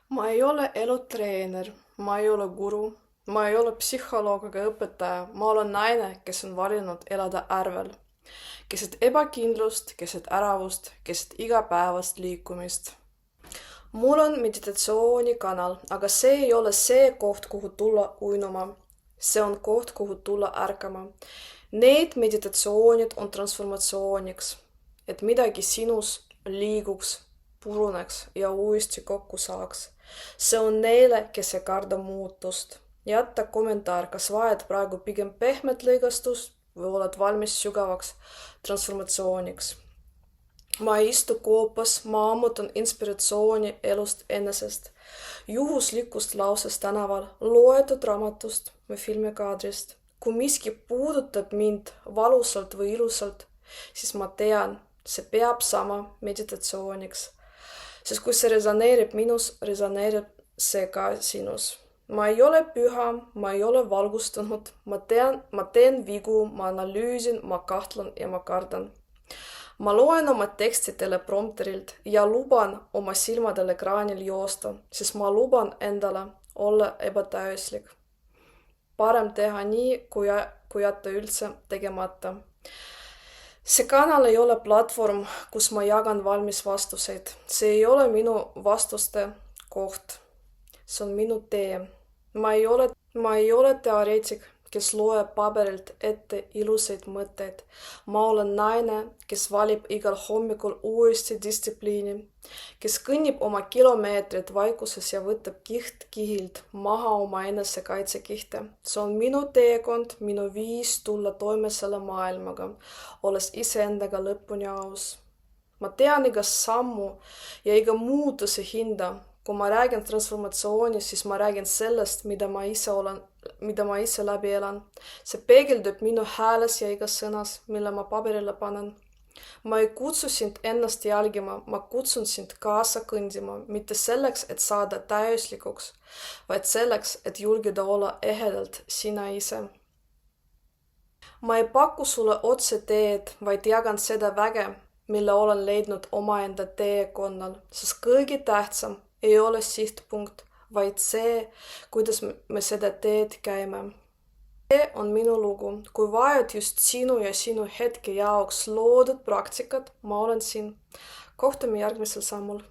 Ma ei ole elutreener, ma ei ole guru, ma ei ole psühholoog ega õpetaja, ma olen naine, kes on valinud elada ärvel. Keset ebakindlust, keset äravust, keset igapäevast liikumist. Mul on meditatsioonikanal, aga see ei ole see koht, kuhu tulla uinuma. See on koht, kuhu tulla ärkama. Need meditatsioonid on transformatsiooniks, et midagi sinus liiguks, puruneks ja uuesti kokku saaks. See on neile, kes ei karda muutust. Jätta kommentaar, kas vajad praegu pigem pehmet lõigastust või oled valmis sügavaks transformatsiooniks. Ma ei istu koopas, ma ammutan inspiratsiooni elust enesest, juhuslikust lausest tänaval, loetud raamatust või filmikaadrist. Kui miski puudutab mind valusalt või ilusalt, siis ma tean, see peab saama meditatsiooniks. Sest kui see resoneerib minus, resoneerib see ka sinus. Ma ei ole püha, ma ei ole valgustunud, ma teen vigu, ma analüüsin, ma kahtlen ja ma kardan. Ma loen oma teksti teleprompterilt ja luban oma silmadel ekraanil joosta, sest ma luban endale olla ebatäiuslik. Parem teha nii, kui jätta üldse tegemata. See kanal ei ole platvorm, kus ma jagan valmis vastuseid. See ei ole minu vastuste koht. See on minu tee. Ma ei ole teoreetik, kes loeb paberilt ette ilusaid mõtteid. Ma olen naine, kes valib igal hommikul uuesti distsipliini, kes kõnnib oma kilomeetrid vaikuses ja võtab kiht kihilt maha oma enesekaitsekihte. See on minu teekond, minu viis tulla toime selle maailmaga, olles iseendaga lõpuni aus. Ma tean iga sammu ja iga muutuse hinda. Kui ma räägin transformatsioonist, siis ma räägin sellest, mida ma ise läbi elan. See peegeldub minu hääles ja igas sõnas, mille ma paberile panen. Ma ei kutsu sind ennast jälgima, ma kutsun sind kaasa kõndima, mitte selleks, et saada täiuslikuks, vaid selleks, et julgeda olla ehedalt sina ise. Ma ei paku sulle otse teed, vaid jagan seda väge, mille olen leidnud omaenda teekonnal, sest kõige tähtsam ei ole sihtpunkt, vaid see, kuidas me seda teed käime. See on minu lugu. Kui vajad just sinu ja sinu hetke jaoks loodud praktikat, ma olen siin. Kohtume järgmisel sammul.